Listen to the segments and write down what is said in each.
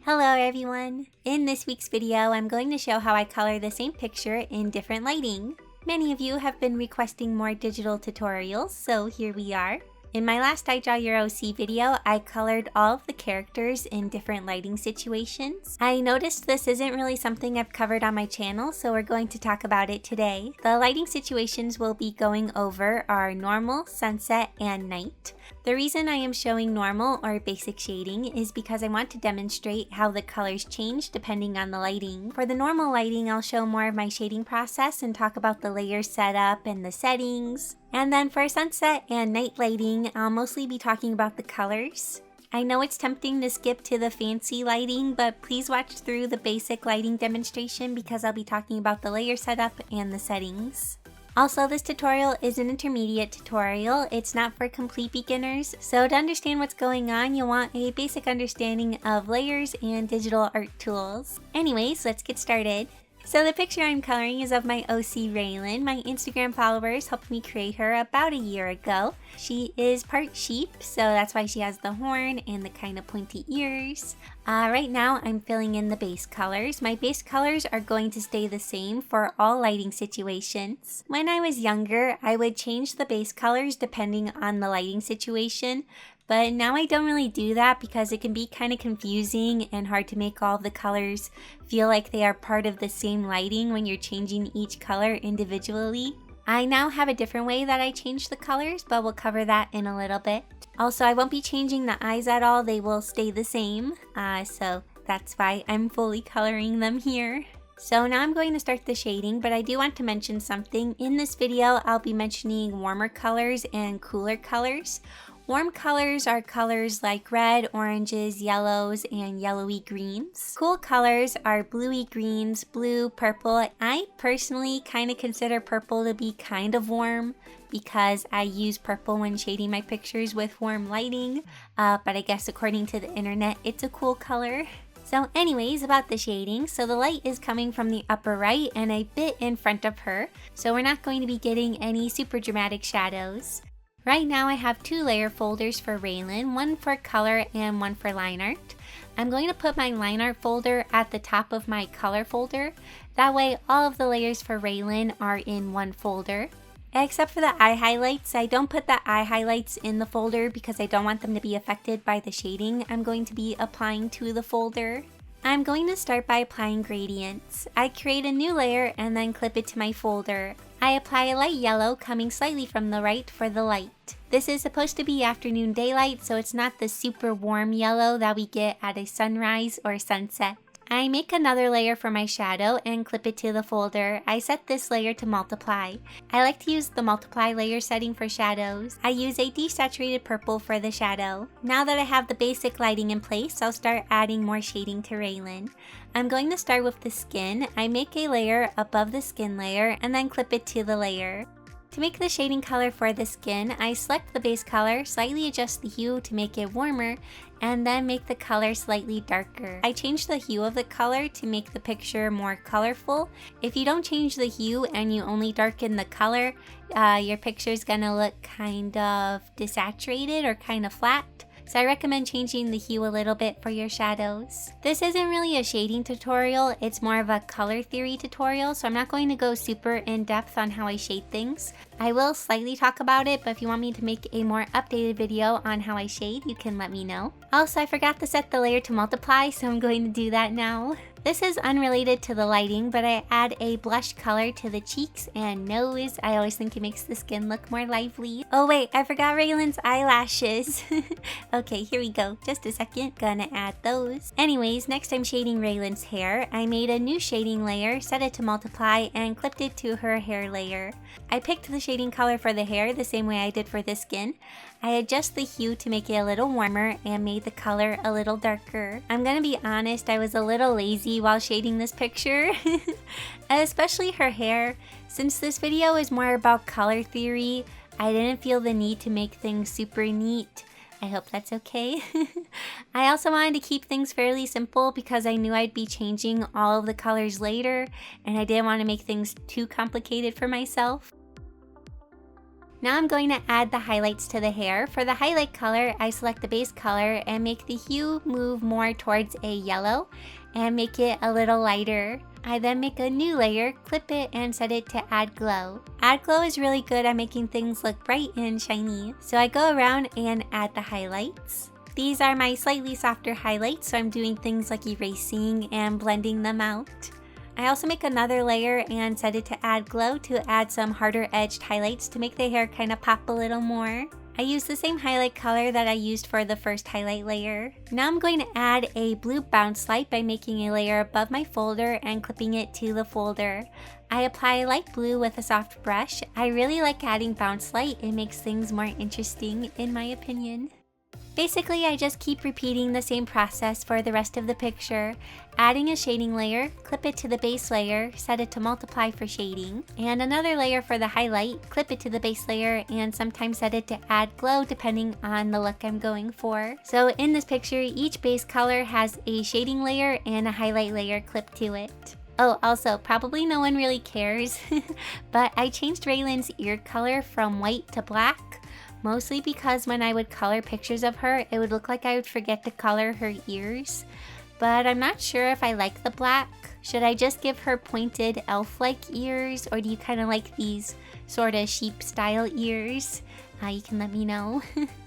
Hello everyone! In this week's video, I'm going to show how I color the same picture in different lighting. Many of you have been requesting more digital tutorials, so here we are. In my last I Draw Your OC video, I colored all of the characters in different lighting situations. I noticed this isn't really something I've covered on my channel, so we're going to talk about it today. The lighting situations we'll be going over are normal, sunset, and night. The reason I am showing normal or basic shading is because I want to demonstrate how the colors change depending on the lighting. For the normal lighting, I'll show more of my shading process and talk about the layer setup and the settings. And then for sunset and night lighting, I'll mostly be talking about the colors. I know it's tempting to skip to the fancy lighting, but please watch through the basic lighting demonstration because I'll be talking about the layer setup and the settings. Also, this tutorial is an intermediate tutorial. It's not for complete beginners, so to understand what's going on, you'll want a basic understanding of layers and digital art tools. Anyways, let's get started. So the picture I'm coloring is of my OC Raylan. My Instagram followers helped me create her about a year ago. She is part sheep, so that's why she has the horn and the kind of pointy ears. Right now I'm filling in the base colors. My base colors are going to stay the same for all lighting situations. When I was younger, I would change the base colors depending on the lighting situation. But now I don't really do that because it can be kind of confusing and hard to make all of the colors feel like they are part of the same lighting when you're changing each color individually. I now have a different way that I change the colors, but we'll cover that in a little bit. Also, I won't be changing the eyes at all, they will stay the same, so that's why I'm fully coloring them here. So now I'm going to start the shading, but I do want to mention something. In this video, I'll be mentioning warmer colors and cooler colors. Warm colors are colors like red, oranges, yellows, and yellowy greens. Cool colors are bluey greens, blue, purple. I personally kind of consider purple to be kind of warm because I use purple when shading my pictures with warm lighting, but I guess according to the internet, it's a cool color. So anyways, about the shading, so the light is coming from the upper right and a bit in front of her, so we're not going to be getting any super dramatic shadows. Right now I have two layer folders for Raylan, one for color and one for line art. I'm going to put my line art folder at the top of my color folder. That way all of the layers for Raylan are in one folder. Except for the eye highlights, I don't put the eye highlights in the folder because I don't want them to be affected by the shading I'm going to be applying to the folder. I'm going to start by applying gradients. I create a new layer and then clip it to my folder. I apply a light yellow coming slightly from the right for the light. This is supposed to be afternoon daylight, so it's not the super warm yellow that we get at a sunrise or sunset. I make another layer for my shadow and clip it to the folder. I set this layer to multiply. I like to use the multiply layer setting for shadows. I use a desaturated purple for the shadow. Now that I have the basic lighting in place, I'll start adding more shading to Raylan. I'm going to start with the skin. I make a layer above the skin layer and then clip it to the layer. To make the shading color for the skin, I select the base color, slightly adjust the hue to make it warmer, and then make the color slightly darker. I change the hue of the color to make the picture more colorful. If you don't change the hue and you only darken the color, your picture is gonna look kind of desaturated or kind of flat. So I recommend changing the hue a little bit for your shadows. This isn't really a shading tutorial, it's more of a color theory tutorial, so I'm not going to go super in depth on how I shade things. I will slightly talk about it, but if you want me to make a more updated video on how I shade, you can let me know. Also, I forgot to set the layer to multiply, so I'm going to do that now. This is unrelated to the lighting, but I add a blush color to the cheeks and nose. I always think it makes the skin look more lively. Oh wait, I forgot Raylan's eyelashes. Okay, here we go. Just a second, gonna add those. Anyways, next I'm shading Raylan's hair. I made a new shading layer, set it to multiply, and clipped it to her hair layer. I picked the shading color for the hair the same way I did for the skin. I adjust the hue to make it a little warmer and made the color a little darker. I'm gonna be honest, I was a little lazy while shading this picture, especially her hair. Since this video is more about color theory, I didn't feel the need to make things super neat. I hope that's okay. I also wanted to keep things fairly simple because I knew I'd be changing all of the colors later, and I didn't want to make things too complicated for myself. Now I'm going to add the highlights to the hair. For the highlight color, I select the base color and make the hue move more towards a yellow and make it a little lighter. I then make a new layer, clip it, and set it to add glow. Add glow is really good at making things look bright and shiny. So I go around and add the highlights. These are my slightly softer highlights, so I'm doing things like erasing and blending them out. I also make another layer and set it to add glow to add some harder edged highlights to make the hair kind of pop a little more. I use the same highlight color that I used for the first highlight layer. Now I'm going to add a blue bounce light by making a layer above my folder and clipping it to the folder. I apply light blue with a soft brush. I really like adding bounce light. It makes things more interesting in my opinion. Basically, I just keep repeating the same process for the rest of the picture, adding a shading layer, clip it to the base layer, set it to multiply for shading, and another layer for the highlight, clip it to the base layer, and sometimes set it to add glow depending on the look I'm going for. So in this picture, each base color has a shading layer and a highlight layer clipped to it. Oh, also, probably no one really cares, but I changed Raylan's ear color from white to black. Mostly because when I would color pictures of her, it would look like I would forget to color her ears. But I'm not sure if I like the black. Should I just give her pointed elf-like ears, or do you kind of like these sort of sheep-style ears? You can let me know.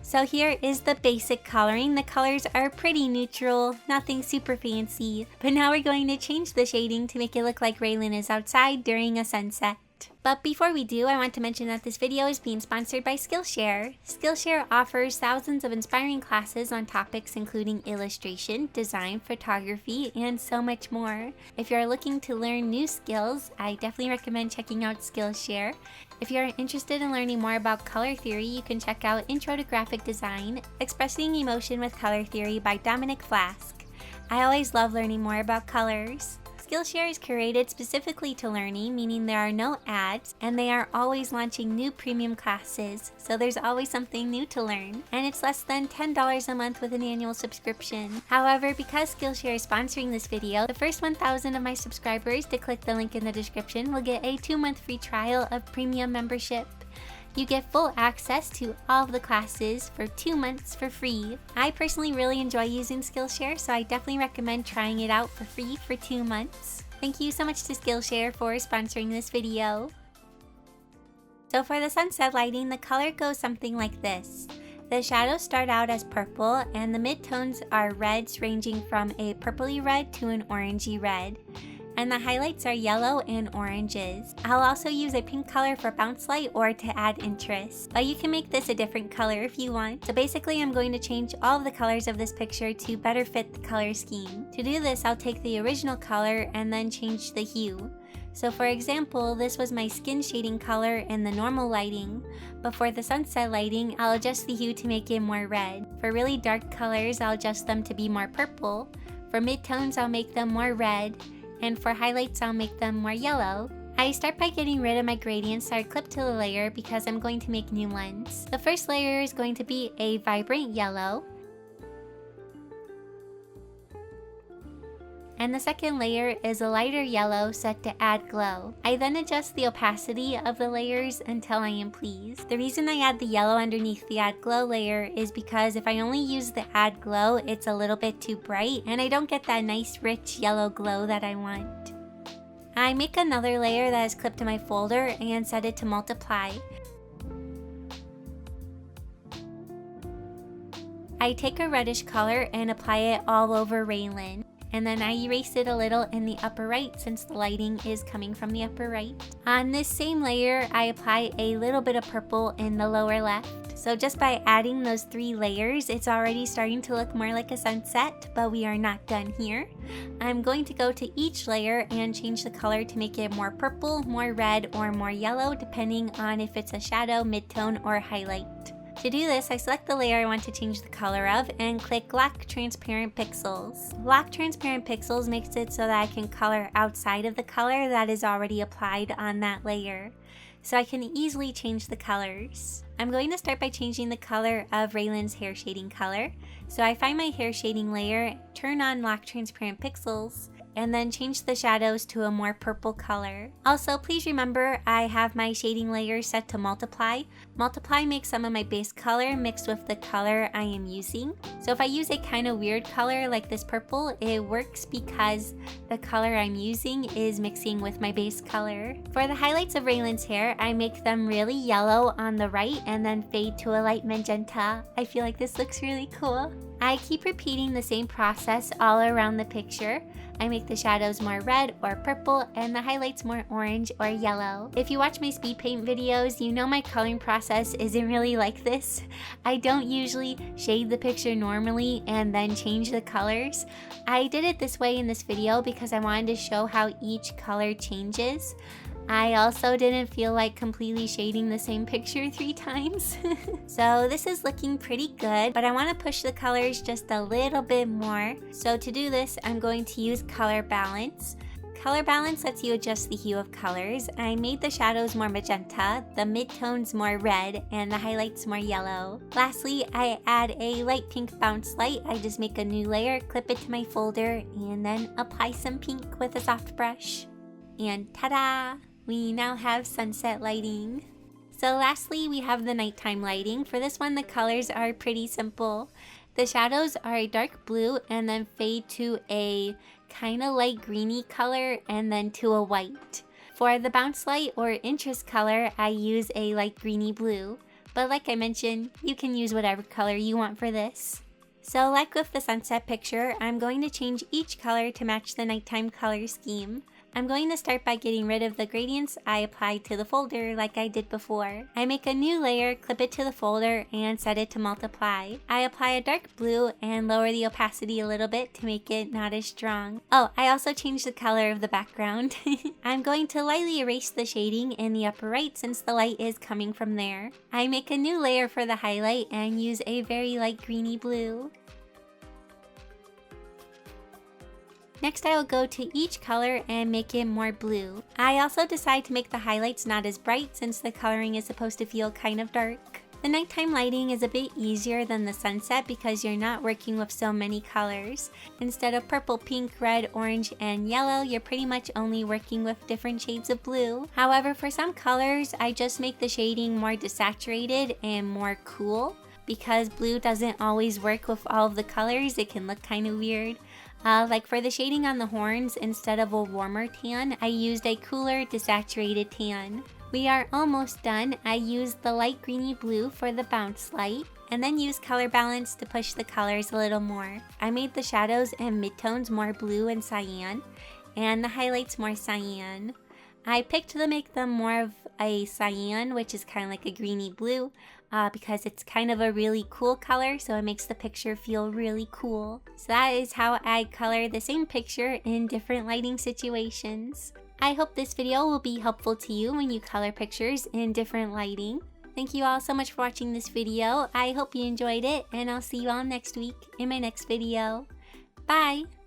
So here is the basic coloring. The colors are pretty neutral, nothing super fancy. But now we're going to change the shading to make it look like Raylan is outside during a sunset. But before we do, I want to mention that this video is being sponsored by Skillshare. Skillshare offers thousands of inspiring classes on topics including illustration, design, photography, and so much more. If you're looking to learn new skills, I definitely recommend checking out Skillshare. If you're interested in learning more about color theory, you can check out Intro to Graphic Design, Expressing Emotion with Color Theory by Dominic Flask. I always love learning more about colors. Skillshare is curated specifically to learning, meaning there are no ads, and they are always launching new premium classes, so there's always something new to learn. And it's less than $10 a month with an annual subscription. However, because Skillshare is sponsoring this video, the first 1,000 of my subscribers to click the link in the description will get a 2-month free trial of premium membership. You get full access to all of the classes for 2 months for free. I personally really enjoy using Skillshare, so I definitely recommend trying it out for free for 2 months. Thank you so much to Skillshare for sponsoring this video. So for the sunset lighting, the color goes something like this. The shadows start out as purple, and the midtones are reds ranging from a purpley red to an orangey red. And the highlights are yellow and oranges. I'll also use a pink color for bounce light or to add interest, but you can make this a different color if you want. So basically I'm going to change all of the colors of this picture to better fit the color scheme. To do this, I'll take the original color and then change the hue. So for example, this was my skin shading color in the normal lighting, but for the sunset lighting, I'll adjust the hue to make it more red. For really dark colors, I'll adjust them to be more purple. For midtones, I'll make them more red. And for highlights, I'll make them more yellow. I start by getting rid of my gradients that are clipped to the layer because I'm going to make new ones. The first layer is going to be a vibrant yellow. And the second layer is a lighter yellow set to add glow. I then adjust the opacity of the layers until I am pleased. The reason I add the yellow underneath the add glow layer is because if I only use the add glow, it's a little bit too bright and I don't get that nice rich yellow glow that I want. I make another layer that is clipped to my folder and set it to multiply. I take a reddish color and apply it all over Raylan. And then I erase it a little in the upper right since the lighting is coming from the upper right. On this same layer, I apply a little bit of purple in the lower left. So just by adding those 3 layers, it's already starting to look more like a sunset, but we are not done here. I'm going to go to each layer and change the color to make it more purple, more red, or more yellow, depending on if it's a shadow, midtone, or highlight. To do this, I select the layer I want to change the color of and click Lock Transparent Pixels. Lock Transparent Pixels makes it so that I can color outside of the color that is already applied on that layer. So I can easily change the colors. I'm going to start by changing the color of Raylan's hair shading color. So I find my hair shading layer, turn on Lock Transparent Pixels, and then change the shadows to a more purple color. Also, please remember I have my shading layer set to multiply, Multiply makes some of my base color mixed with the color I am using. So if I use a kind of weird color like this purple, it works because the color I'm using is mixing with my base color. For the highlights of Raylan's hair, I make them really yellow on the right and then fade to a light magenta. I feel like this looks really cool. I keep repeating the same process all around the picture. I make the shadows more red or purple and the highlights more orange or yellow. If you watch my speed paint videos, you know my coloring process isn't really like this. I don't usually shade the picture normally and then change the colors. I did it this way in this video because I wanted to show how each color changes. I also didn't feel like completely shading the same picture 3 times. So this is looking pretty good, but I want to push the colors just a little bit more. So to do this, I'm going to use color balance. Color balance lets you adjust the hue of colors. I made the shadows more magenta, the midtones more red, and the highlights more yellow. Lastly, I add a light pink bounce light. I just make a new layer, clip it to my folder, and then apply some pink with a soft brush. And ta-da! We now have sunset lighting. So lastly, we have the nighttime lighting. For this one, the colors are pretty simple. The shadows are a dark blue and then fade to a kind of light greeny color and then to a white. For the bounce light or interest color, I use a light greeny blue. But like I mentioned, you can use whatever color you want for this. So like with the sunset picture, I'm going to change each color to match the nighttime color scheme. I'm going to start by getting rid of the gradients I applied to the folder like I did before. I make a new layer, clip it to the folder, and set it to multiply. I apply a dark blue and lower the opacity a little bit to make it not as strong. Oh, I also changed the color of the background. I'm going to lightly erase the shading in the upper right since the light is coming from there. I make a new layer for the highlight and use a very light greeny blue. Next, I will go to each color and make it more blue. I also decide to make the highlights not as bright since the coloring is supposed to feel kind of dark. The nighttime lighting is a bit easier than the sunset because you're not working with so many colors. Instead of purple, pink, red, orange, and yellow, you're pretty much only working with different shades of blue. However, for some colors, I just make the shading more desaturated and more cool. Because blue doesn't always work with all of the colors, it can look kind of weird. Like for the shading on the horns, instead of a warmer tan, I used a cooler desaturated tan. We are almost done. I used the light greeny blue for the bounce light, and then used color balance to push the colors a little more. I made the shadows and midtones more blue and cyan, and the highlights more cyan. I picked to make them more of a cyan, which is kind of like a greeny blue, because it's kind of a really cool color, so it makes the picture feel really cool. So that is how I color the same picture in different lighting situations. I hope this video will be helpful to you when you color pictures in different lighting. Thank you all so much for watching this video. I hope you enjoyed it, and I'll see you all next week in my next video. Bye!